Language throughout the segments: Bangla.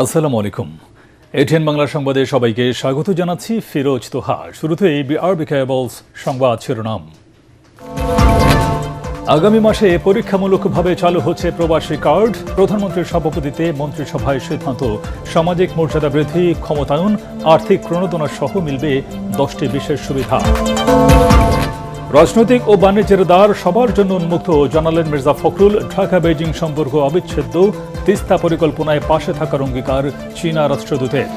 আসসালামু আলাইকুম। এটিএন বাংলা সংবাদে সবাইকে স্বাগত জানাচ্ছি। ফিরোজ তোহা। শুরুতেই বিআরবি কেবলস সংবাদ শিরোনাম। আগামী মাসে পরীক্ষামূলকভাবে চালু হচ্ছে প্রবাসী কার্ড। প্রধানমন্ত্রীর সভাপতিত্বে মন্ত্রিসভায় সিদ্ধান্ত। সামাজিক মর্যাদা বৃদ্ধি, ক্ষমতায়ন, আর্থিক প্রণোদনা সহ মিলবে 10টি বিশেষ সুবিধা। রাজনৈতিক ও বাণিজ্যের দ্বার সবার জন্য উন্মুক্ত, জানালেন মির্জা ফখরুল। ঢাকা বেইজিং সম্পর্ক অবিচ্ছেদ্য, তিস্তা পরিকল্পনায় পাশে থাকার অঙ্গীকার চীনা রাষ্ট্রদূতের।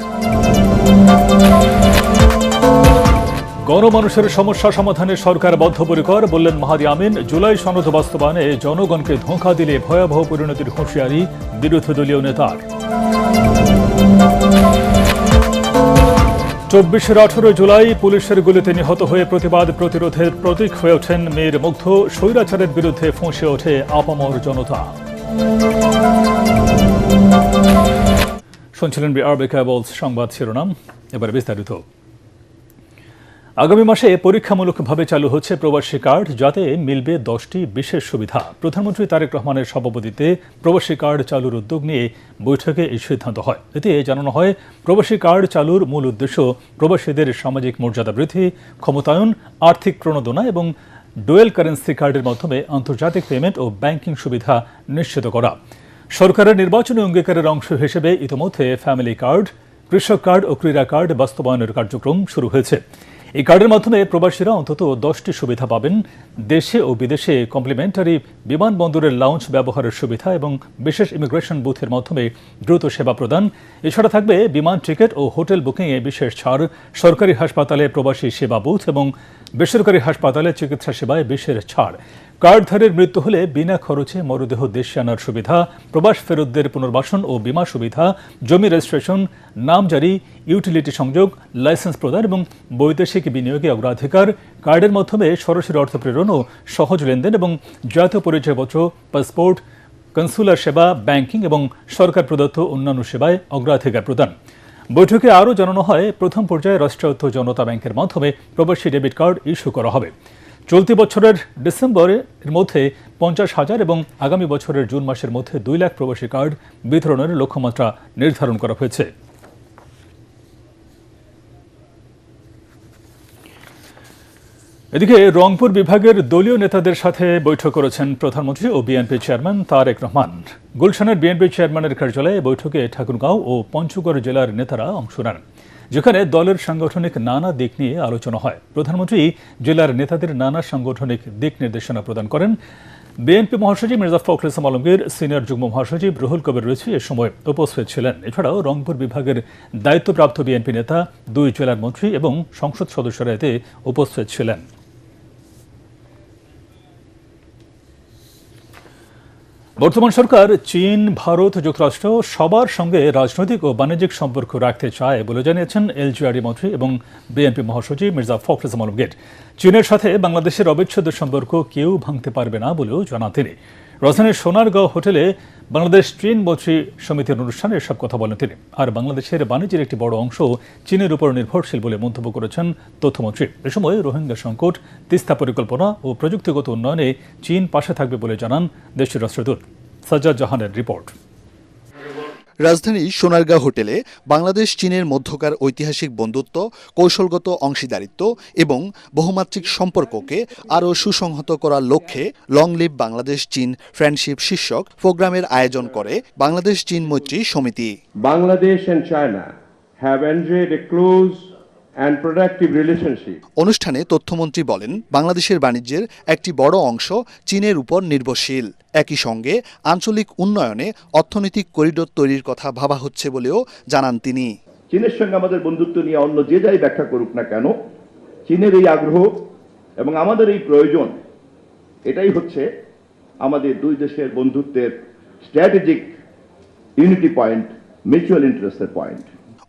গণমানুষের সমস্যা সমাধানে সরকার বদ্ধপরিকর, বললেন মাহাদি আমিন। জুলাই সনদ বাস্তবায়নে জনগণকে ধোঁকা দিলে ভয়াবহ পরিণতির হুঁশিয়ারি বিরোধী দলীয় নেতার। 24 আর 18 জুলাই পুলিশের গুলিতে নিহত হয়ে প্রতিবাদ প্রতিরোধের প্রতীক হয়ে ওঠেন মীর মুগ্ধ। স্বৈরাচারের বিরুদ্ধে ফুঁসে ওঠে আপামর জনতা। শুনছিলেন বিআরবি কেবলস সংবাদ শিরোনাম। এবার বিস্তারিত। আগামী মাসে পরীক্ষামূলকভাবে চালু হচ্ছে প্রবাসী কার্ড, যাতে মিলবে 10টি বিশেষ সুবিধা। প্রধানমন্ত্রী তারেক রহমানের সভাপতিত্বে প্রবাসী কার্ড চালুর উদ্যোগ নিয়ে বৈঠকে এই সিদ্ধান্ত হয়। এতে জানানো হয়, প্রবাসী কার্ড চালুর মূল উদ্দেশ্য প্রবাসীদের সামাজিক মর্যাদা বৃদ্ধি, ক্ষমতায়ন, আর্থিক প্রণোদনা এবং ডুয়েল কারেন্সি কার্ডের মাধ্যমে আন্তর্জাতিক পেমেন্ট ও ব্যাংকিং সুবিধা নিশ্চিত করা। সরকারের নির্বাচনী অঙ্গীকারের অংশ হিসেবে ইতিমধ্যে ফ্যামিলি কার্ড, কৃষক কার্ড ও ক্রীড়া কার্ড বাস্তবায়নের কার্যক্রম শুরু হয়েছে। এই কার্ডের মাধ্যমে প্রবাসীরা অন্তত 10টি সুবিধা পাবেন। দেশে ও বিদেশে কমপ্লিমেন্টারি বিমানবন্দরের লাউঞ্জ ব্যবহারের সুবিধা এবং বিশেষ ইমিগ্রেশন বুথের মাধ্যমে দ্রুত সেবা প্রদান। এছাড়া থাকবে বিমান টিকিট ও হোটেল বুকিংয়ে বিশেষ ছাড়, সরকারি হাসপাতালে প্রবাসী সেবা বুথ এবং বেসরকারি হাসপাতালে চিকিৎসা সেবায় বিশেষ ছাড়। কার্ডধারীর মৃত্যু হলে বিনা খরচে মরদেহ দেশে আনার সুবিধা, প্রবাস ফেরতদের পুনর্বাসন ও বীমা সুবিধা, জমি রেজিস্ট্রেশন, নামজারি, ইউটিলিটি সংযোগ, লাইসেন্স প্রদান এবং বৈদেশিক বিনিয়োগে অগ্রাধিকার। কার্ডের মাধ্যমে সরাসরি অর্থ প্রেরণ ও সহজ লেনদেন এবং জাতীয় পরিচয়পত্র, পাসপোর্ট, কনসুলার সেবা, ব্যাংকিং এবং সরকার প্রদত্ত অন্যান্য সেবায় অগ্রাধিকার প্রদান। বৈঠকে আরও জানানো হয়, প্রথম পর্যায়ে রাষ্ট্রায়ত্ত জনতা ব্যাংকের মাধ্যমে প্রবাসী ডেবিট কার্ড ইস্যু করা হবে। চলতি বছরের ডিসেম্বরের মধ্যে 50,000 এবং আগামী বছরের জুন মাসের মধ্যে 2 লাখ প্রবাসী কার্ড বিতরণের লক্ষ্যমাত্রা নির্ধারণ করা হয়েছে। এদিকে রংপুর বিভাগের দলীয় নেতাদের সাথে বৈঠক করেছেন প্রধানমন্ত্রী ও বিএনপি চেয়ারম্যান তারেক রহমান। গুলশানের বিএনপি চেয়ারম্যানের কার্যালয়ে বৈঠকে ঠাকুরগাঁও ও পঞ্চগড় জেলার নেতারা অংশ নেন, যেখানে দলের সাংগঠনিক নানা দিক নিয়ে আলোচনা হয়। প্রধানমন্ত্রী জেলার নেতাদের নানা সাংগঠনিক দিক নির্দেশনা প্রদান করেন। বিএনপি মহাসচিব মির্জা ফখরুল ইসলাম আলমগীর, সিনিয়র যুগ্ম মহাসচিব রুহুল কবির রিজভী এ সময় উপস্থিত ছিলেন। এছাড়াও রংপুর বিভাগের দায়িত্বপ্রাপ্ত বিএনপি নেতা, 2 জেলার মন্ত্রী এবং সংসদ সদস্যরা এতে উপস্থিত ছিলেন। বর্তমান সরকার চীন, ভারত, যুক্তরাষ্ট্র সবার সঙ্গে রাজনৈতিক ও বাণিজ্যিক সম্পর্ক রাখতে চায় বলে জানিয়েছেন এলজিআরডি মন্ত্রী এবং বিএনপি মহাসচিব মির্জা ফখরুল ইসলাম আলমগীর। চীনের সাথে বাংলাদেশের অবিচ্ছেদ্য সম্পর্ক কেউ ভাঙতে পারবে না বলেও জানান তিনি। রাজধানীর সোনারগাঁও হোটেলে বাংলাদেশ চীন মৈত্রী সমিতির অনুষ্ঠানে এসব কথা বলেন তিনি। আর বাংলাদেশের বাণিজ্যের একটি বড় অংশ চীনের উপর নির্ভরশীল বলে মন্তব্য করেছেন তথ্যমন্ত্রী। এ সময় রোহিঙ্গা সংকট, তিস্তা পরিকল্পনা ও প্রযুক্তিগত উন্নয়নে চীন পাশে থাকবে বলে জানান দেশটির রাষ্ট্রদূত। সাজ্জাদ জাহানের রিপোর্ট। রাজধানীর সোনারগাঁও হোটেলে বাংলাদেশ চীনের মধ্যকার ঐতিহাসিক বন্ধুত্ব, কৌশলগত অংশীদারিত্ব এবং বহুমাত্রিক সম্পর্ককে আরও সুসংহত করার লক্ষ্যে লং লিভ বাংলাদেশ চীন ফ্রেন্ডশিপ শীর্ষক প্রোগ্রামের আয়োজন করে বাংলাদেশ চীন মৈত্রী সমিতি। Bangladesh and China have enjoyed a close and productive relationship. অনুষ্ঠানে তথ্যমন্ত্রী বলেন, বাংলাদেশের বাণিজ্যের একটি বড় অংশ চীনের উপর নির্ভরশীল। একই সঙ্গে আঞ্চলিক উন্নয়নে অর্থনৈতিক করিডোর তৈরির কথা ভাবা হচ্ছে বলেও জানান তিনি। চীনের সঙ্গে আমাদের বন্ধুত্ব নিয়ে অন্য যে যাই ব্যাখ্যা করুক না কেন, চীনের এই আগ্রহ এবং আমাদের এই প্রয়োজন, এটাই হচ্ছে আমাদের দুই দেশের বন্ধুত্বের স্ট্র্যাটেজিক ইউনিটি পয়েন্ট, মিউচুয়াল ইন্টারেস্টের পয়েন্ট।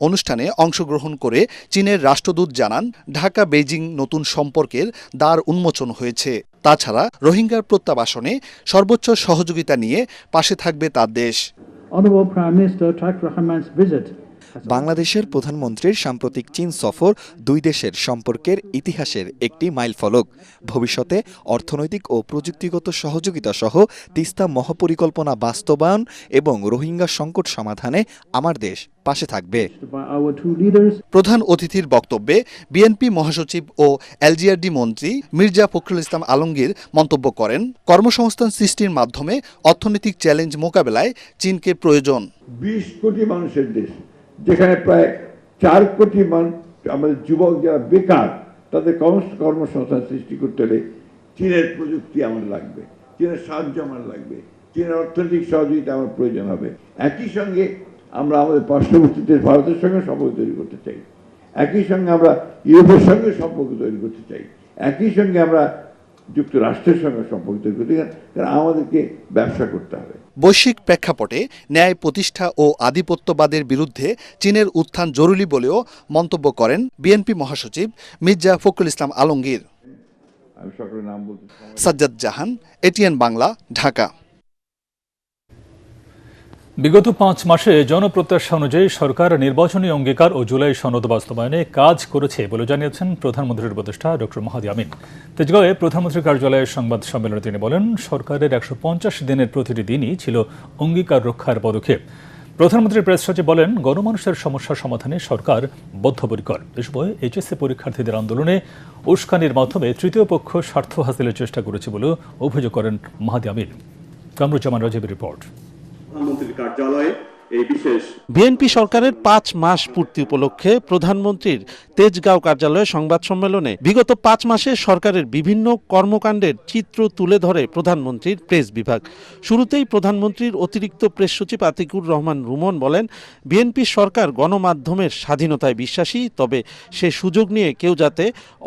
অনুষ্ঠানে অংশগ্রহণ করে চীনের রাষ্ট্রদূত জানান, ঢাকা বেইজিং নতুন সম্পর্কের দ্বার উন্মোচন হয়েছে। তাছাড়া রোহিঙ্গার প্রত্যাবাসনে সর্বোচ্চ সহযোগিতা নিয়ে পাশে থাকবে তার দেশ। Honorable Prime Minister Tareq Rahman's visit বাংলাদেশের প্রধানমন্ত্রীর সাম্প্রতিক চীন সফর দুই দেশের সম্পর্কের ইতিহাসের একটি মাইলফলক। ভবিষ্যতে অর্থনৈতিক ও প্রযুক্তিগত সহযোগিতা সহ তিস্তা মহাপরিকল্পনা বাস্তবায়ন এবং রোহিঙ্গা সংকট সমাধানে আমার দেশ পাশে থাকবে। প্রধান অতিথির বক্তব্যে বিএনপি মহাসচিব ও এলজিআরডি মন্ত্রী মির্জা ফখরুল ইসলাম আলমগীর মন্তব্য করেন, কর্মসংস্থান সৃষ্টির মাধ্যমে অর্থনৈতিক চ্যালেঞ্জ মোকাবেলায় চীনকে প্রয়োজন। 20 কোটি মানুষের দেশ, যেখানে প্রায় 4 কোটি মানুষ আমাদের যুবক যারা বেকার, তাদের কর্মসংস্থান সৃষ্টি করতে হলে চীনের প্রযুক্তি আমার লাগবে, চীনের সাহায্য আমার লাগবে, চীনের অর্থনৈতিক সহযোগিতা আমার প্রয়োজন হবে। একই সঙ্গে আমরা আমাদের পার্শ্ববর্তী দেশ ভারতের সঙ্গে সম্পর্ক তৈরি করতে চাই, একই সঙ্গে আমরা ইউরোপের সঙ্গে সম্পর্ক তৈরি করতে চাই, একই সঙ্গে আমরা যুক্তরাষ্ট্রের সঙ্গে সম্পর্ক তৈরি করতে চাই, কারণ আমাদেরকে ব্যবসা করতে হবে। বৈশ্বিক প্রেক্ষাপটে ন্যায় প্রতিষ্ঠা ও আধিপত্যবাদের বিরুদ্ধে চীনের উত্থান জরুরি বলেও মন্তব্য করেন বিএনপি মহাসচিব মির্জা ফখরুল ইসলাম আলমগীর। আমি সকলের নাম বলতে সাজ্জাদ জাহান, এটিএন বাংলা, ঢাকা। বিগত 5 মাসে জনপ্রত্যাশা অনুযায়ী সরকার নির্বাচনী অঙ্গীকার ও জুলাই সনদ বাস্তবায়নে কাজ করেছে বলে জানিয়েছেন প্রধানমন্ত্রীর উপদেষ্টা ডক্টর মাহাদি আমিন। তেজগাঁওয়ে প্রধানমন্ত্রীর কার্যালয়ে সংবাদ সম্মেলনে তিনি বলেন, সরকারের 150 দিনের প্রতিটি দিনই ছিল অঙ্গীকার রক্ষার পদক্ষেপ। প্রধানমন্ত্রীর প্রেস সচিব বলেন, গণমানুষের সমস্যা সমাধানে সরকার বদ্ধপরিকর। এ সময় এইচএসসি পরীক্ষার্থীদের আন্দোলনে উস্কানির মাধ্যমে তৃতীয় পক্ষ স্বার্থ হাসিলের চেষ্টা করেছে বলে অভিযোগ করেন মাহাদি আমিন। কামরুজ্জামান রাজীবের রিপোর্ট। বিএনপি সরকারের 5 মাস পূর্তি উপলক্ষে প্রধানমন্ত্রীর তেজগাঁও কার্যালয়ে সংবাদ সম্মেলনে বিগত 5 মাসে সরকারের বিভিন্ন কর্মকাণ্ডের চিত্র তুলে ধরে প্রধানমন্ত্রীর প্রেস বিভাগ। শুরুতেই প্রধানমন্ত্রীর অতিরিক্ত প্রেস সচিব আতিকুর রহমান রুমন বলেন, বিএনপি সরকার গণমাধ্যমের স্বাধীনতায় বিশ্বাসী, তবে সে সুযোগ নিয়ে কেউ যাতে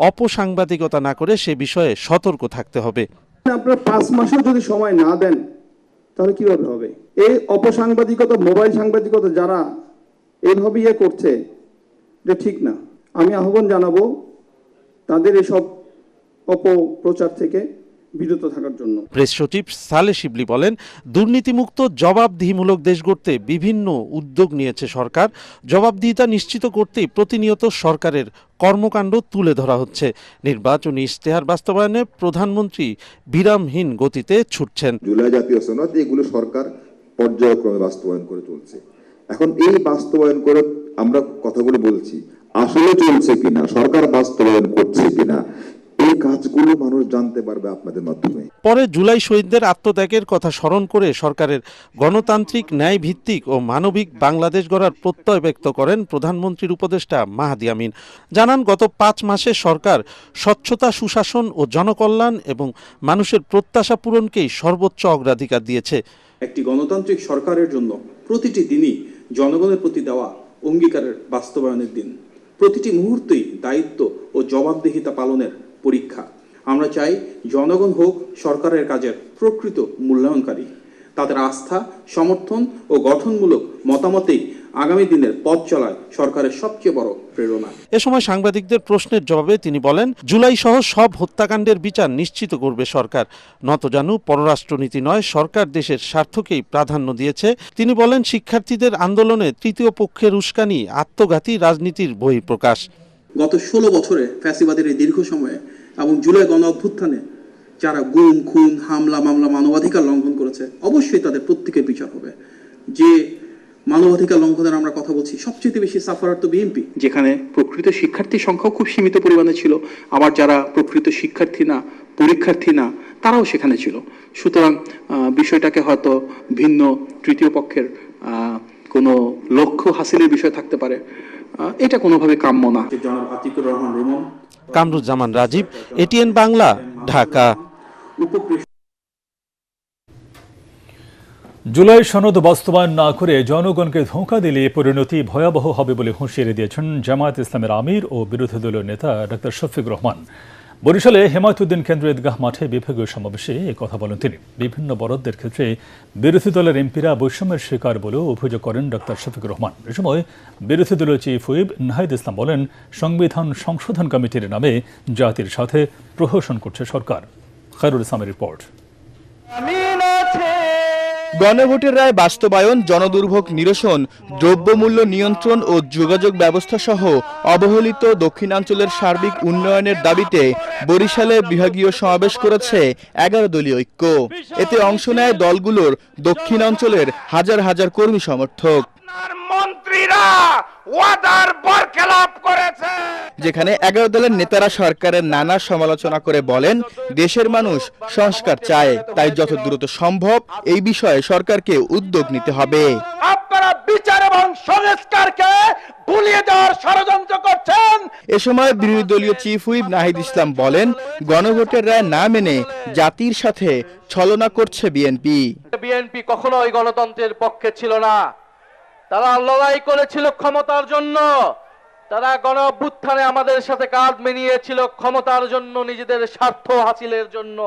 অপসাংবাদিকতা না করে সে বিষয়ে সতর্ক থাকতে হবে। আপনারা 5 মাসেও যদি সময় না দেন তাহলে কিভাবে হবে? এই অপসাংবাদিকতা, মোবাইল সাংবাদিকতা যারা এইভাবে করছে, এটা ঠিক না। আমি আহ্বান জানাবো তাদের এসব অপপ্রচার থেকে বিরত থাকার জন্য। প্রেস সচিব সালে শিবলি বলেন, দুর্নীতিমুক্ত জবাবদিহিমূলক দেশ গড়তে বিভিন্ন উদ্যোগ নিয়েছে সরকার। জবাবদিহিতা নিশ্চিত করতেই প্রতিনিয়ত সরকারের কর্মকাণ্ড তুলে ধরা হচ্ছে। নির্বাচনী ইশতেহার বাস্তবায়নে প্রধানমন্ত্রী বিরামহীন গতিতে ছুটছেন। জুলাই জাতীয় সনদ এগুলো সরকার পর্যায়ক্রমে বাস্তবায়ন করে চলছে। এখন এই বাস্তবায়ন করে আমরা কথাগুলো বলছি, আসলে চলছে কিনা, সরকার বাস্তবায়ন করছে কিনা, এই কাজগুলো মানুষ জানতে পারবে আপনাদের মাধ্যমে। পরে জুলাই শহীদদের আত্মত্যাগের কথা স্মরণ করে সরকারের গণতান্ত্রিক, ন্যায় ভিত্তিক ও মানবিক বাংলাদেশ গড়ার প্রত্যয় ব্যক্ত করেন প্রধানমন্ত্রীর উপদেষ্টা মাহাদি আমিন। জানান, গত 5 মাসে সরকার স্বচ্ছতা, সুশাসন ও জনকল্যাণ এবং মানুষের প্রত্যাশা পূরণকেই সর্বোচ্চ অগ্রাধিকার দিয়েছে। একটি গণতান্ত্রিক সরকারের জন্য প্রতিটি দিনই জনগণের প্রতি দেওয়া অঙ্গীকারের বাস্তবায়নের দিন। প্রতিটি মুহূর্তেই দায়িত্ব ও জবাবদিহিতা পালনের পরীক্ষা। আমরা চাই জনগণ হোক সরকারের কাজের প্রকৃত মূল্যায়নকারী। তাদের আস্থা, সমর্থন ও গঠনমূলক মতামতেই আগামী দিনের পথ চলায় সরকারের সবচেয়ে বড় প্রেরণা। এ সময় সাংবাদিকদের প্রশ্নের জবাবে তিনি বলেন, জুলাই সহ সব হত্যাকাণ্ডের বিচার নিশ্চিত করবে সরকার। নতজানু পররাষ্ট্রনীতি নয়, সরকার দেশের স্বার্থকেই প্রাধান্য দিয়েছে। তিনি বলেন, শিক্ষার্থীদের আন্দোলনে তৃতীয় পক্ষের উস্কানি আত্মঘাতী রাজনীতির বহিঃপ্রকাশ। গত 16 বছরে ফ্যাসিবাদের এই দীর্ঘ সময়ে এবং জুলাই গণ অভ্যুত্থানে যারা গুম, খুন, হামলা, মামলা, মানবাধিকার লঙ্ঘন করেছে, অবশ্যই তাদের প্রত্যেকের বিচার হবে। যে মানবাধিকার লঙ্ঘনের আমরা কথা বলছি, সবচেয়ে বেশি সাফারার তো বিএনপি, যেখানে প্রকৃত শিক্ষার্থীর সংখ্যা খুব সীমিত পরিমাণে ছিল, আবার যারা প্রকৃত শিক্ষার্থী না, পরীক্ষার্থী না, তারাও সেখানে ছিল। সুতরাং বিষয়টাকে হয়তো ভিন্ন তৃতীয় পক্ষের কোনো লক্ষ্য হাসিলের বিষয় থাকতে পারে, এটা কোনোভাবে কাম্য না। জনাব আতিকুর রহমান রুমন, কামরুজ্জামান রাজীব, এটিএন বাংলা, ঢাকা। জুলাই সনদ বাস্তবায়ন না করে জনগণকে ধোঁকা দিলে পরিণতি ভয়াবহ হবে বলে হুঁশিয়ারি দিয়েছেন জামায়াত ইসলামের আমির ও বিরোধী দলীয় নেতা ডক্টর শফিকুর রহমান। বরিশালে হেমায়েতুদ্দিন কেন্দ্রীয় ঈদগাহ মাঠে বিভাগীয় সমাবেশে এ কথা বলেন তিনি। বিভিন্ন বরাদ্দের ক্ষেত্রে বিরোধী দলের এমপিরা বৈষম্যের শিকার বলেও অভিযোগ করেন ডক্টর শফিকুর রহমান। এ সময় বিরোধী দলীয় চিফ হুইপ নাহিদ ইসলাম বলেন, সংবিধান সংশোধন কমিটির নামে জাতির সাথে প্রহসন করছে সরকার। খায়রুল ইসলামের রিপোর্ট। গণভোটের রায় বাস্তবায়ন, জনদুর্ভোগ নিরসন, দ্রব্যমূল্য নিয়ন্ত্রণ ও যোগাযোগ ব্যবস্থা সহ অবহেলিত দক্ষিণাঞ্চলের সার্বিক উন্নয়নের দাবিতে বরিশালে বিভাগীয় সমাবেশ করেছে 11 দলীয় ঐক্য। এতে অংশ নেয় দলগুলোর দক্ষিণাঞ্চলের হাজার হাজার কর্মী সমর্থক। মন্ত্রীরা ওয়াদার বরখেলাপ করেছে। যেখানে 11 দলের নেতারা সরকারের নানা সমালোচনা করে বলেন, দেশের মানুষ সংস্কার চায়, তাই যত দ্রুত সম্ভব এই বিষয়ে সরকারকে উদ্যোগ নিতে হবে। আপনারা বিচার এবং সংস্কারকে ভুলিয়ে দেওয়ার ষড়যন্ত্র করছেন। এ সময় বিরোধী দলীয় চিফ হুইপ নাহিদ ইসলাম বলেন, গণভোটের রায় না মেনে জাতির সাথে ছলনা করছে বিএনপি। বিএনপি কখনোই গণতন্ত্রের পক্ষে ছিল না। তারা লড়াই করেছিল ক্ষমতার জন্য। তারা গণঅভ্যুত্থানে আমাদের সাথে কাঁধ মিলিয়েছিল ক্ষমতার জন্য, নিজেদের স্বার্থ হাসিলের জন্য।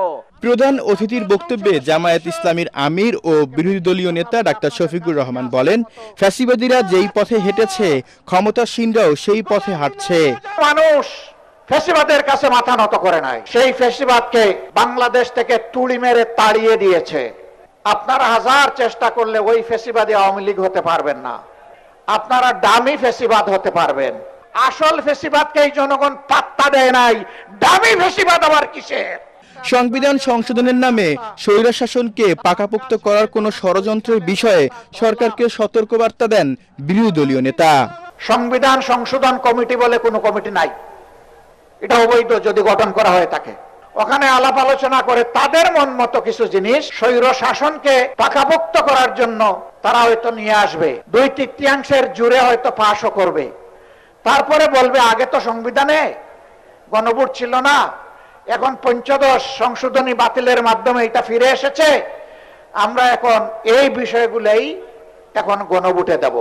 প্রধান অতিথির বক্তব্যে জামায়াত ইসলামীর আমির ও বিরোধী দলীয় নেতা ডাক্তার শফিকুর রহমান বলেন, ফ্যাসিবাদীরা যেই পথে হেঁটেছে ক্ষমতাসীনরাও সেই পথে হাঁটছে। মানুষ ফ্যাসিবাদের কাছে মাথা নত করে নাই, সেই ফ্যাসিবাদকে বাংলাদেশ থেকে তুড়ি মেরে তাড়িয়ে দিয়েছে। আপনারা হাজার চেষ্টা করলে ওই ফ্যাসিবাদী আওয়ামী লীগ হতে পারবেন না। আপনারা ডামি ফ্যাসিবাদ হতে পারবেন। আসল ফ্যাসিবাদকে এই জনগণ পাত্তা দেয় নাই, ডামি ফ্যাসিবাদ আবার কিসের? সংবিধান সংশোধনের নামে স্বৈরশাসনকে পাকাপোক্ত করার কোন ষড়যন্ত্রের বিষয়ে সরকারকে সতর্কবার্তা দেন বিরোধী দলীয় নেতা। সংবিধান সংশোধন কমিটি বলে কোনো কমিটি নাই, এটা অবৈধ যদি গঠন করা হয়ে থাকে। ওখানে আলাপ আলোচনা করে তাদের মন মতো কিছু জিনিস স্বৈর শাসনকে পাকাপোক্ত করার জন্য তারা হয়তো নিয়ে আসবে, 2/3 জুড়ে হয়তো পাশও করবে। তারপরে বলবে আগে তো সংবিধানে গণভোট ছিল না, এখন 15 সংশোধনী বাতিলের মাধ্যমে এটা ফিরে এসেছে, আমরা এখন এই বিষয়গুলোই এখন গণভোটে দেব।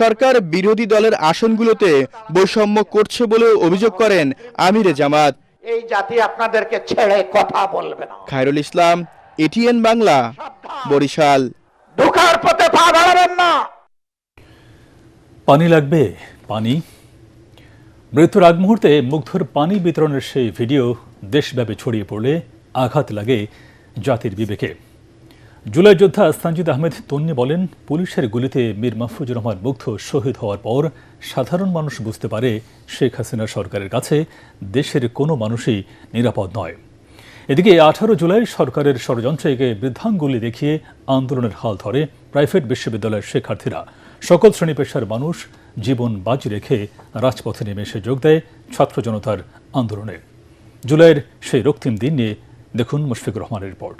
সরকার বিরোধী দলের আসনগুলোতে বৈষম্য করছে বলে অভিযোগ করেন আমিরে জামাত। এই জাতি আপনাদেরকে ছেড়ে কথা বলবে না। খায়রুল ইসলাম, এটিএন বাংলা, বরিশাল। ঢোকার পথে পা বাড়াবেন না। পানি লাগবে, পানি। মৃত্যুর আগ মুহূর্তে মুগ্ধর পানি বিতরণের সেই ভিডিও দেশব্যাপী ছড়িয়ে পড়লে আঘাত লাগে জাতির বিবেকে। জুলাই যোদ্ধা সানজিদ আহমেদ তন্নি বলেন, পুলিশের গুলিতে মীর মাহফুজুর রহমান মুগ্ধ শহীদ হওয়ার পর সাধারণ মানুষ বুঝতে পারে শেখ হাসিনা সরকারের কাছে দেশের কোনো মানুষই নিরাপদ নয়। এদিকে 18 জুলাই সরকারের ষড়যন্ত্রকে বৃদ্ধাঙ্গুলি দেখিয়ে আন্দোলনের হাল ধরে প্রাইভেট বিশ্ববিদ্যালয়ের শিক্ষার্থীরা। সকল শ্রেণী পেশার মানুষ জীবন বাজি রেখে রাজপথে নেমে এসে যোগ দেয় ছাত্র জনতার আন্দোলনে। জুলাইয়ের সেই রক্তিম দিন নিয়ে দেখুন মুশফিকুর রহমানের রিপোর্ট।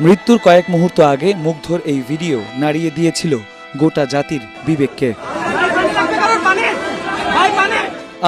মৃত্যুর কয়েক মুহূর্ত আগে মুগ্ধর এই ভিডিও নাড়িয়ে দিয়েছিল গোটা জাতির বিবেককে।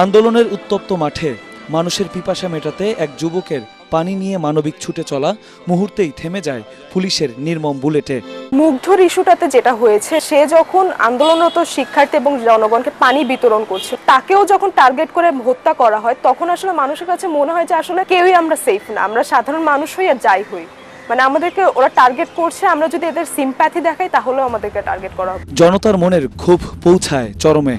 আন্দোলনের উত্তপ্ত মাঠে মানুষের পিপাসা মেটাতে এক যুবকের পানি নিয়ে মানবিক ছুটে চলা মুহূর্তেই থেমে যায় পুলিশের নির্মম বুলেটে। মুগ্ধর ইস্যুটাতে যেটা হয়েছে, সে যখন আন্দোলনরত শিক্ষার্থী এবং জনগণকে পানি বিতরণ করছে, তাকেও যখন টার্গেট করে হত্যা করা হয়, তখন আসলে মানুষের কাছে মনে হয় যে আসলে কেউই আমরা সেফ না, আমরা সাধারণ মানুষ হই আর যাই হই, মানে আমাদেরকে ওরা টার্গেট করছে, আমরা যদি এদের সিম্প্যাথি দেখাই তাহলেও আমাদেরকে টার্গেট করা হবে। জনতার মনের ক্ষোভ পৌঁছায় চরমে।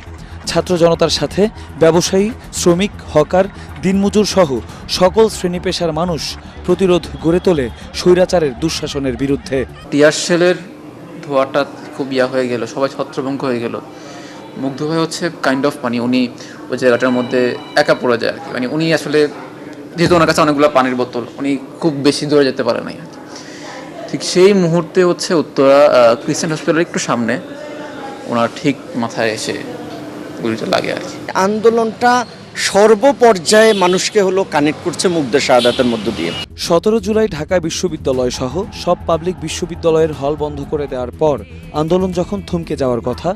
ছাত্র জনতার সাথে ব্যবসায়ী, শ্রমিক, হকার, দিনমজুর সহ সকল শ্রেণী পেশার মানুষ প্রতিরোধ গড়ে তোলে স্বৈরাচারের দুঃশাসনের বিরুদ্ধে। টিয়ার শেলের ধোঁয়াটা খুব হয়ে গেল, সবাই ছত্রভঙ্গ হয়ে গেল। মুগ্ধ হয়ে হচ্ছে কাইন্ড অফ পানি, উনি ওই জায়গাটার মধ্যে একা পড়ে যায় আর কি। মানে উনি আসলে যেহেতু ওনার কাছে অনেকগুলো পানির বোতল, উনি খুব বেশি দূরে যেতে পারে নাই। ঠিক সেই মুহূর্তে হচ্ছে উত্তরা ক্রিশ্চিয়ান হসপিটালের একটু সামনে ওনার ঠিক মাথায় এসে গুলিটা লাগে আর কি। আন্দোলনটা সর্বপর্যায়ে মানুষকে হলো কানেক্ট করছে মুগ্ধের শাহাদাতের মধ্য দিয়ে। 17 জুলাই ঢাকা বিশ্ববিদ্যালয় সহ সব পাবলিক বিশ্ববিদ্যালয়ের হল বন্ধ করে দেওয়ার পর আন্দোলন যখন থমকে যাওয়ার কথা,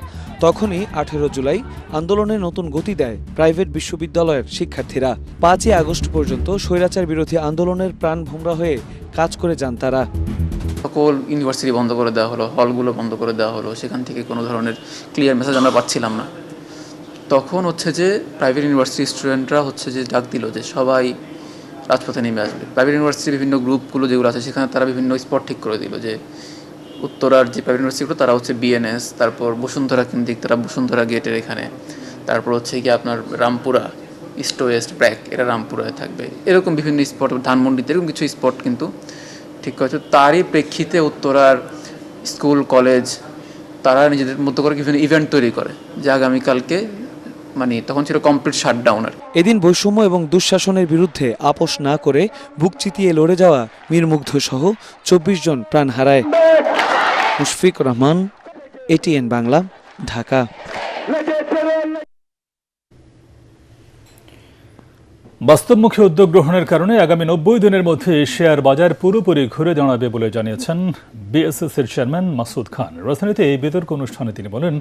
তখনই 18 জুলাই আন্দোলনে নতুন গতি দেয় প্রাইভেট বিশ্ববিদ্যালয়ের শিক্ষার্থীরা। 5ই আগস্ট পর্যন্ত স্বৈরাচার বিরোধী আন্দোলনের প্রাণভোমরা হয়ে কাজ করে যান তারা। সকল ইউনিভার্সিটি বন্ধ করে দেওয়া হলো, হলগুলো বন্ধ করে দেওয়া হলো, সেখান থেকে কোনো ধরনের ক্লিয়ার মেসেজ আমরা পাচ্ছিলাম না। তখন হচ্ছে যে প্রাইভেট ইউনিভার্সিটি স্টুডেন্টরা হচ্ছে যে ডাক দিল যে সবাই রাজপথে নেমে আসবে। প্রাইভেট ইউনিভার্সিটির বিভিন্ন গ্রুপগুলো যেগুলো আছে সেখানে তারা বিভিন্ন স্পট ঠিক করে দিল যে উত্তরার যে প্রাইভেট ইউনিভার্সিটিগুলো তারা হচ্ছে বিএনএস, তারপর বসুন্ধরা কেন্দ্রিক তারা বসুন্ধরা গেটের এখানে, তারপর হচ্ছে কি আপনার রামপুরা ইস্ট ওয়েস্ট ব্র্যাক এটা রামপুরায় থাকবে, এরকম বিভিন্ন স্পট, ধানমন্ডিতে এরকম কিছু স্পট কিন্তু ঠিক হয়তো তারই প্রেক্ষিতে উত্তরার স্কুল কলেজ তারা নিজেদের মতো করে বিভিন্ন ইভেন্ট তৈরি করে যে আগামীকালকে মানে তখন ছিল কমপ্লিট শাটডাউন। এদিন বৈষম্য এবং দুঃশাসনের বিরুদ্ধে আপোষ না করে বুক চিতিয়ে লড়ে যাওয়া মীর মুগ্ধ সহ ২৪ জন প্রাণ হারায়। মুশফিক রহমান, এটিএন বাংলা, ঢাকা। বাস্তবমুখী উদ্যোগ গ্রহণের কারণে আগামী ৯০ দিনের মধ্যে শেয়ার বাজার পুরোপুরি ঘুরে দাঁড়াবে বলে জানিয়েছেন বিএসএসির চেয়ারম্যান মাসুদ খান। রাজধানীতে এই বিতর্ক অনুষ্ঠানে তিনি বলেন,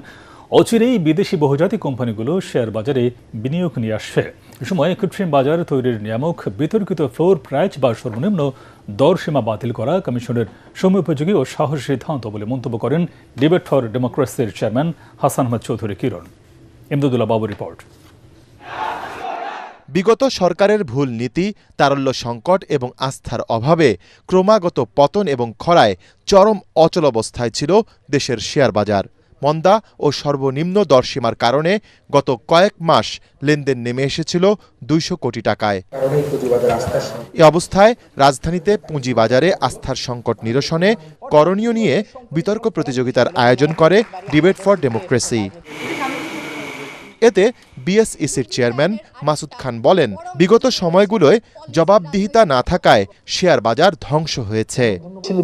অচিরেই বিদেশি বহুজাতিক কোম্পানিগুলো শেয়ার বাজারে বিনিয়োগ নিয়ে আসছে। এ সময় কৃত্রিম বাজার তৈরির নিয়ামক বিতর্কিত ফ্লোর প্রাইস বা সর্বনিম্ন দরসীমা বাতিল করা কমিশনের সময়োপযোগী ও সাহসী সিদ্ধান্ত বলে মন্তব্য করেন ডিবেট ফর ডেমোক্রেসির চেয়ারম্যান হাসান আহমেদ চৌধুরী কিরণ। ইমদাদুল্লাহ বাবু রিপোর্ট। বিগত সরকারের ভুল নীতি, তারল্য সংকট এবং আস্থার অভাবে ক্রমাগত পতন এবং খরায় চরম অচলাবস্থায় ছিল দেশের শেয়ার বাজার। মন্দা ও সর্বনিম্ন দরসীমার কারণে গত কয়েক মাস লেনদেন নেমে এসেছিল ২০০ কোটি টাকায়। এ অবস্থায় রাজধানীতে পুঁজিবাজারে আস্থার সংকট নিরসনে করণীয় নিয়ে বিতর্ক প্রতিযোগিতার আয়োজন করে ডিবেট ফর ডেমোক্রেসি। এতে বিএসইসির চেয়ারম্যান মাসুদ খান বলেন, বিগত সময়গুলোয় জবাবদিহিতা না থাকায় শেয়ার বাজার ধ্বংস হয়েছে।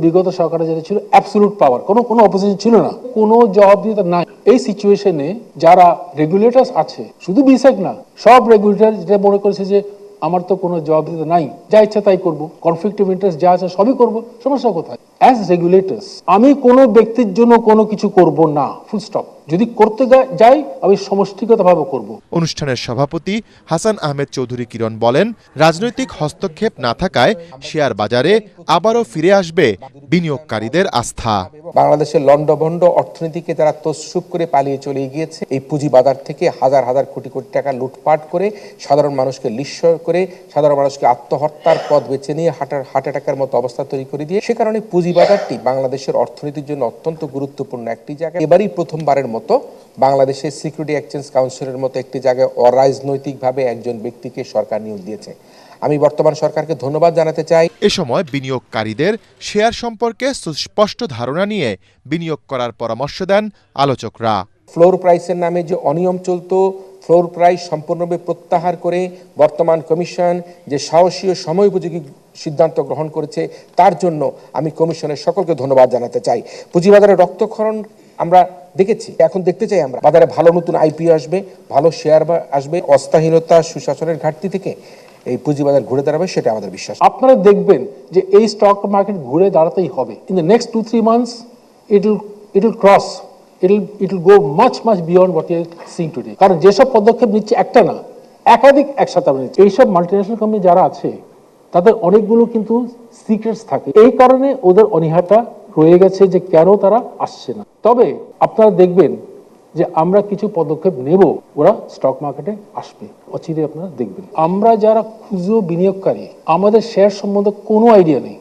বিগত সরকারে যেটা ছিল অ্যাবসলিউট পাওয়ার, কোনো অপোজিশন ছিল না, কোনো জবাবদিহিতা নাই। এই সিচুয়েশনে যারা রেগুলেটরস আছে, শুধু বিসেক না, সব রেগুলেটর যেটা মনে করেছে যে আমার তো কোনো জবাবদিহিতা নাই, যা ইচ্ছা তাই করবো, কনফ্লিক্ট অফ ইন্টারেস্ট যা আছে সবই করবো, সমস্যা কোথায়? অ্যাজ রেগুলেটরস আমি কোনো ব্যক্তির জন্য কোনো কিছু করব না, ফুল স্টপ। যদি করতে যাই আমি সমষ্টিগতভাবে করব। অনুষ্ঠানের সভাপতি হাসান আহমেদ চৌধুরী কিরণ বলেন, রাজনৈতিক হস্তক্ষেপ না থাকায় শেয়ার বাজারে আবারও ফিরে আসবে বিনিয়োগকারীদের আস্থা। বাংলাদেশের লন্ডভন্ড অর্থনীতিকে যারা তসরুপ করে পালিয়ে চলে গিয়েছে, এই পুঁজি বাজার থেকে হাজার হাজার কোটি কোটি টাকা লুটপাট করে সাধারণ মানুষকে নিঃস্ব করে সাধারণ মানুষকে আত্মহত্যার পথ বেছে নিয়ে হার্ট অ্যাটাকের মতো অবস্থা তৈরি করে দিয়ে, সে কারণে পুঁজিবাজারটি বাংলাদেশের অর্থনীতির জন্য অত্যন্ত গুরুত্বপূর্ণ একটি জায়গা। এবারই প্রথমবারের মতো বাংলাদেশের সিকিউরিটি এক্সচেঞ্জ কাউন্সিলের মতো একটি জায়গায় অরাজনৈতিকভাবে একজন ব্যক্তিকে সরকার নিয়োগ দিয়েছে। আমি বর্তমান সরকারকে ধন্যবাদ জানাতে চাই। এ সময় বিনিয়োগকারীদের শেয়ার সম্পর্কে সুস্পষ্ট ধারণা নিয়ে বিনিয়োগ করার পরামর্শ দেন আলোচকরা। ফ্লোর প্রাইসের নামে যে অনিয়ম চলত, ফ্লোর প্রাইস সম্পূর্ণভাবে প্রত্যাহার করে বর্তমান কমিশন যে সাহসী ও সময়োপযোগী সিদ্ধান্ত গ্রহণ করেছে, তার জন্য আমি কমিশনের সকলকে ধন্যবাদ জানাতে চাই। পুঁজিবাজারের রক্তক্ষরণ আমরা দেখেছি, এখন দেখতে চাই আমরা বাজারে ভালো নতুন আইপিও আসবে, ভালো শেয়ার আসবে, অস্থাহীনতা সুশাসনের ঘাটতি থেকে এই পুঁজিবাজার ঘুরে দাঁড়াবে, সেটা আমাদের বিশ্বাস। আপনারা দেখবেন যে এই স্টক মার্কেট ঘুরে দাঁড়াতেই হবে। In the next 2-3 months it will cross, it will go much beyond what we are seeing today. কারণ যেসব পদক্ষেপ নিচ্ছে একটা না, একাধিক একসাথে আমরা নিচ্ছি। এইসব মাল্টিন্যাশনাল কোম্পানি যারা আছে তাদের অনেকগুলো কিন্তু সিক্রেটস থাকে, এই কারণে ওদের অনীহাটা রয়ে গেছে যে কেন তারা আসছে না। তবে আপনারা দেখবেন যে আমরা কিছু পদক্ষেপ নেব, ওরা স্টক মার্কেটে আসবে অচিরে, আপনারা দেখবেন। আমরা যারা খুচরো বিনিয়োগকারী, আমাদের শেয়ার সম্বন্ধে কোনো আইডিয়া নেই,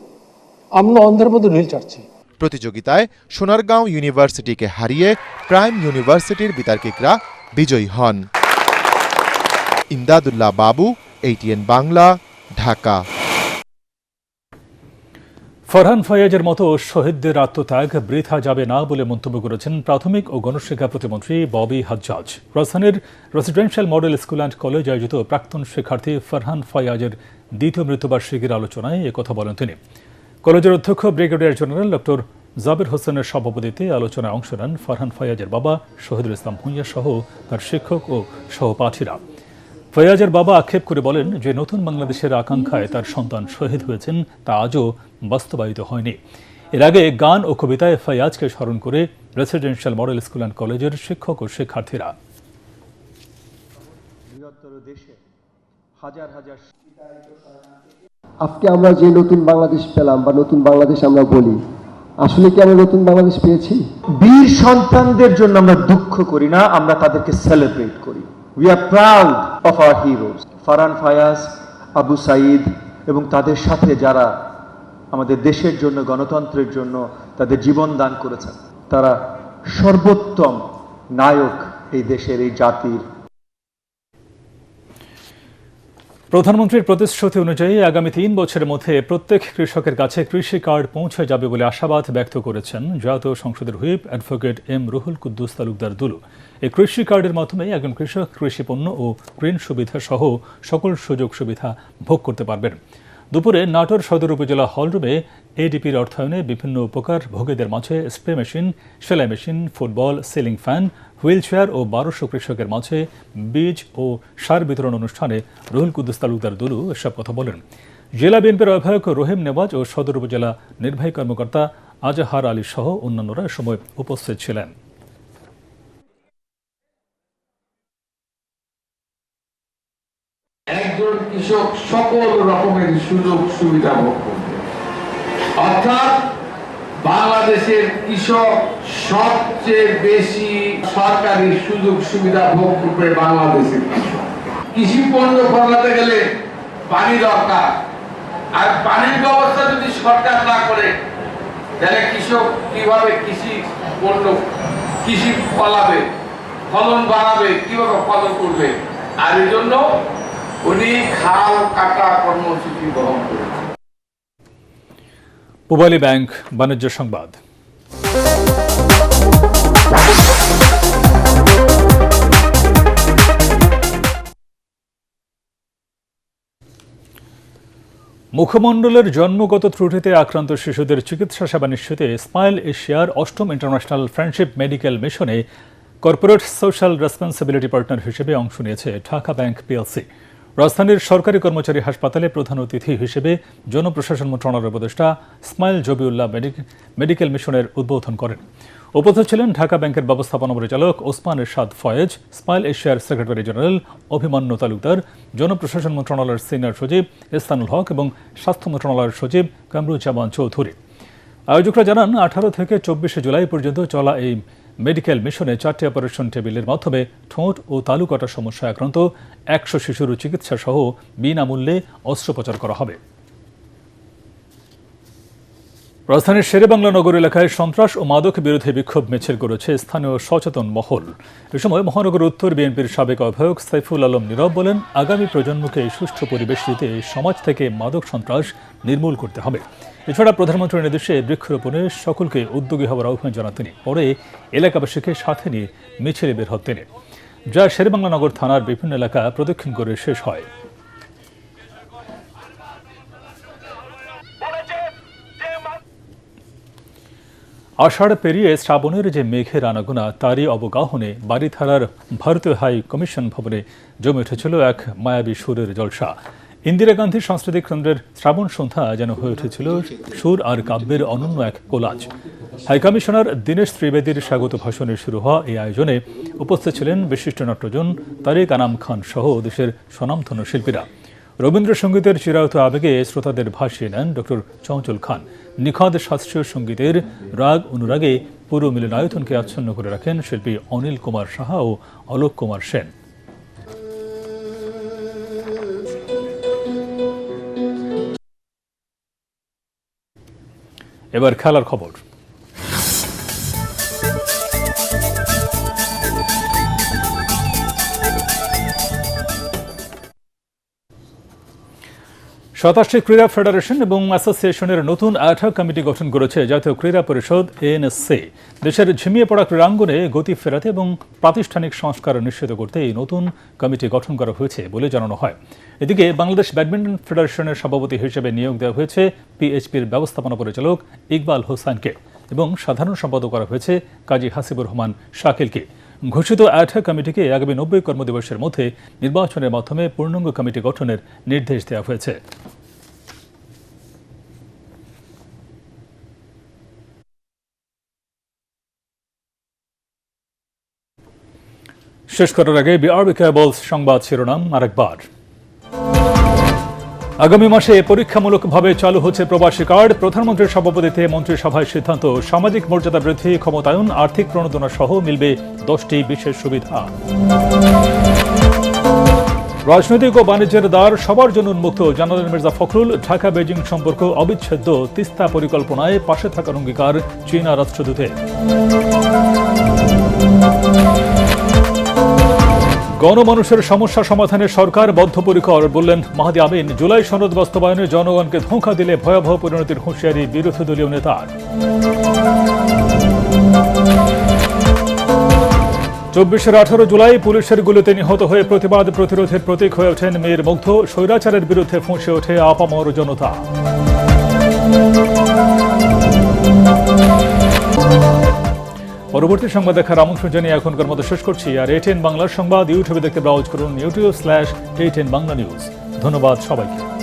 আমরা অন্ধের মধ্যে রিল চাটছি। প্রতিযোগিতায় সোনারগাঁও ইউনিভার্সিটিকে হারিয়ে প্রাইম ইউনিভার্সিটির বিতার্কিকরা বিজয়ী হন। ইমদাদুল্লাহ বাবু, এটিএন বাংলা, ঢাকা। ফরহান ফয়াজের মতো শহীদদের আত্মত্যাগ বৃথা যাবে না বলে মন্তব্য করেছেন প্রাথমিক ও গণশিক্ষা প্রতিমন্ত্রী ববি হাজ্জাজ। রাজধানীর residential model school and college আয়োজিত প্রাক্তন শিক্ষার্থী ফরহান ফয়াজের দ্বিতীয় মৃত্যুবার্ষিকীর আলোচনায় একথা বলেন তিনি। কলেজের অধ্যক্ষ ব্রিগেডিয়ার জেনারেল ডক্টর জাবির হোসেনের সভাপতিত্বে আলোচনায় অংশ নেন ফরহান ফয়াজের বাবা শহীদুল ইসলাম ভূঁইয়া সহ তার শিক্ষক ও সহপাঠীরা। ফয়াজের বাবা আক্ষেপ করে বলেন যে নতুন বাংলাদেশের আকাঙ্ক্ষায় তার সন্তান শহীদ হয়েছেন তা আজও বাস্তবায়িত হয়নি। এর আগে গান ও কবিতায় ফয়াজকে স্মরণ করে রেসিডেন্সিয়াল মডেল স্কুল অ্যান্ড কলেজের শিক্ষক ও শিক্ষার্থীরা। আজকে আমরা যে নতুন বাংলাদেশ পেলাম বা নতুন বাংলাদেশ আমরা বলি, আসলে কি আমরা নতুন বাংলাদেশ পেয়েছি? বীর সন্তানদের জন্য আমরা দুঃখ করি না, আমরা তাদেরকে সেলিব্রেট করি। We are proud of our heroes, Farhan Fayaz, Abu Saeed এবং তাদের সাথে যারা আমাদের দেশের জন্য, গণতন্ত্রের জন্য তাদের জীবন দান করেছেন। তারা সর্বোত্তম নায়ক এই দেশের, এই জাতির। প্রধানমন্ত্রীর প্রতিশ্রুতি অনুযায়ী আগামী 3 বছরের মধ্যে প্রত্যেক কৃষকের কাছে কৃষি কার্ড পৌঁছে যাবে বলে আশাবাদ ব্যক্ত করেছেন জাতীয় সংসদের whip advocate M Ruhul Quddus Talukdar Dulu. এই কৃষি কার্ডের মাধ্যমে একজন কৃষক কৃষি পণ্য ও ঋণ সুবিধা সহ সকল সুযোগ সুবিধা ভোগ করতে পারবেন। দুপুরে নাটোর সদর উপজেলা হলরুমে এডিপির অর্থায়নে বিভিন্ন উপকার ভোগীদের মাঝে স্প্রে মেশিন, সেলাই machine, football, ceiling fan, wheel chair ও 1200 কৃষকের মাঝে বীজ ও সার বিতরণ অনুষ্ঠানে রুহুল কুদ্দুস তালুকদার দুলু এসব কথা বলেন। জেলা বিএনপির আহ্বায়ক রহিম নেওয়াজ ও সদর উপজেলা নির্বাহী কর্মকর্তা আজাহার আলী সহ অন্যান্যরা সময় উপস্থিত ছিলেন। একজন কৃষক সকল রকমের সুযোগ সুবিধা ভোগ করবে, অর্থাৎ বাংলাদেশের কৃষক সবচেয়ে বেশি সরকারি সুযোগ সুবিধা ভোগ করবে বাংলাদেশের কৃষক। কৃষি পণ্য ফলাতে গেলে পানি দরকার, আর পানির ব্যবস্থা যদি সরকার না করে তাহলে কৃষক কিভাবে কৃষি পণ্য কৃষি ফলাবে, ফলন বাড়াবে, কিভাবে ফলন করবে? আর এই জন্য উনি খাল কাটা কর্মসূচি গ্রহণ করেছেন। পূবালী ব্যাংক বাণিজ্য সংবাদ। মুখমণ্ডলের জন্মগত ত্রুটিতে আক্রান্ত শিশুদের চিকিৎসা সেবা নিশ্চিতে স্মাইল এশিয়ার 8ম ইন্টারন্যাশনাল ফ্রেন্ডশিপ মেডিকেল মিশনে কর্পোরেট সোশ্যাল রেসপন্সিবিলিটি পার্টনার হিসেবে অংশ নিয়েছে ঢাকা ব্যাংক পিএলসি। রাজধানীর সরকারি কর্মচারী হাসপাতালে প্রধান অতিথি হিসেবে জনপ্রশাসন মন্ত্রণালয়ের উপদেষ্টা স্মাইল জবিউল্লাহ মেডিকেল মিশনের উদ্বোধন করেন। উপস্থিত ছিলেন ঢাকা ব্যাংকের ব্যবস্থাপনা পরিচালক ওসমান এরশাদ ফয়েজ, স্মাইল এশিয়ার সেক্রেটারি জেনারেল অভিমন্যু তালুকদার, জনপ্রশাসন মন্ত্রণালয়ের সিনিয়র সচিব ইহসানুল হক এবং স্বাস্থ্য মন্ত্রণালয়ের সচিব কামরুজ্জামান চৌধুরী। আয়োজকরা জানান 18 থেকে 24 জুলাই পর্যন্ত চলা এই মেডিকেল মিশনে 4টি অপারেশন টেবিলের মাধ্যমে ঠোঁট ও তালু কাটার সমস্যায় আক্রান্ত 100 শিশুর চিকিৎসা সহ বিনামূল্যে অস্ত্রোপচার করা হবে। রাজধানীর শেরেবাংলা নগর এলাকায় সন্ত্রাস ও মাদক বিরোধী বিক্ষোভ মিছিল করেছে স্থানীয় সচেতন মহল। এ সময় মহানগর উত্তর বিএনপির সাবেক আহ্বায়ক সাইফুল আলম নীরব বলেন, আগামী প্রজন্মকে সুষ্ঠু পরিবেশ দিতে সমাজ থেকে মাদক সন্ত্রাস নির্মূল করতে হবে। এছাড়া প্রধানমন্ত্রীর নির্দেশে বৃক্ষরোপণে সকলকে উদ্যোগী হওয়ার আহ্বান জানান তিনি। পরে এলাকাবাসীকে সাথে নিয়ে মিছিলে বের হন তিনি, যা শেরেবাংলা নগর থানার বিভিন্ন এলাকা প্রদক্ষিণ করে শেষ হয়। আষাঢ় পেরিয়ে শ্রাবণের যে মেঘের আনাগোনা, তারই অবগাহনে বাড়িধারার ভারতীয় হাই কমিশন ভবনে জমে উঠেছিল এক মায়াবী সুরের জলসা। ইন্দিরা গান্ধী সাংস্কৃতিক কেন্দ্রের শ্রাবণ সন্ধ্যা যেন হয়ে উঠেছিল সুর আর কাব্যের অনন্য এক কোলাজ। হাইকমিশনার দীনেশ ত্রিবেদীর স্বাগত ভাষণে শুরু হওয়া এই আয়োজনে উপস্থিত ছিলেন বিশিষ্ট নাট্যজন তারেক আনাম খান সহ দেশের স্বনামধন্য শিল্পীরা। রবীন্দ্রসঙ্গীতের চিরায়ত আবেগে শ্রোতাদের ভাসিয়ে নেন ডক্টর চঞ্চল খান। নিখাদ শাস্ত্রীয় সঙ্গীতের রাগ অনুরাগে পুরো মিলনায়তনকে আচ্ছন্ন করে রাখেন শিল্পী অনিল কুমার সাহা ও অলোক কুমার সেন। এবার খেলার খবর। সাতাশটি ক্রীড়া ফেডারেশন এবং অ্যাসোসিয়েশনের নতুন অ্যাডহক কমিটি গঠন করেছে জাতীয় ক্রীড়া পরিষদ এএনএসসি। দেশের ঝিমিয়ে পড়া ক্রীড়াঙ্গনে গতি ফেরাতে এবং প্রাতিষ্ঠানিক সংস্কার নিশ্চিত করতে এই নতুন কমিটি গঠন করা হয়েছে বলে জানানো হয়। এদিকে বাংলাদেশ ব্যাডমিন্টন ফেডারেশনের সভাপতি হিসেবে নিয়োগ দেওয়া হয়েছে পিএইচপির ব্যবস্থাপনা পরিচালক ইকবাল হোসেনকে এবং সাধারণ সম্পাদক করা হয়েছে কাজী হাসিবুর রহমান শাকিলকে। ঘোষিত অ্যাডহক কমিটিকে আগামী 90 কর্মদিবসের মধ্যে নির্বাচনের মাধ্যমে পূর্ণাঙ্গ কমিটি গঠনের নির্দেশ দেওয়া হয়েছে। শেষ করার আগে বিআরবি কেবলস সংবাদ শিরোনাম আরেকবার। আগামী মাসে পরীক্ষামূলকভাবে চালু হচ্ছে প্রবাসী কার্ড। প্রধানমন্ত্রীর সভাপতিত্বে মন্ত্রিসভায় সিদ্ধান্ত। সামাজিক মর্যাদা বৃদ্ধি, ক্ষমতায়ন, আর্থিক প্রণোদনা সহ মিলবে 10টি বিশেষ সুবিধা। রাজনৈতিক ও বাণিজ্যের দ্বার সবার জন্য উন্মুক্ত, জানালেন মির্জা ফখরুল। ঢাকা বেজিং সম্পর্ক অবিচ্ছেদ্য, তিস্তা পরিকল্পনায় পাশে থাকার অঙ্গীকার চীনা রাষ্ট্রদূতের। গণমানুষের সমস্যা সমাধানে সরকার বদ্ধপরিকর বললেন মাহদি আমিন। জুলাই সনদ বাস্তবায়নে জনগণকে ধোঁকা দিলে ভয়াবহ পরিণতির হুঁশিয়ারি বিরোধী দলীয় নেতার। 24-এর 18 জুলাই পুলিশের গুলিতে নিহত হয়ে প্রতিবাদ প্রতিরোধের প্রতীক হয়ে ওঠেন মীর মুগ্ধ। স্বৈরাচারের বিরুদ্ধে ফুঁসে ওঠে আপামর জনতা। পরবর্তী সংবাদ দেখার আমন্ত্রণ জানিয়ে এখনকার মতো শেষ করছি। আর ATN বাংলার সংবাদ ইউটিউবে দেখতে ব্রাউজ করুন youtube/ATN বাংলা নিউজ। ধন্যবাদ সবাইকে।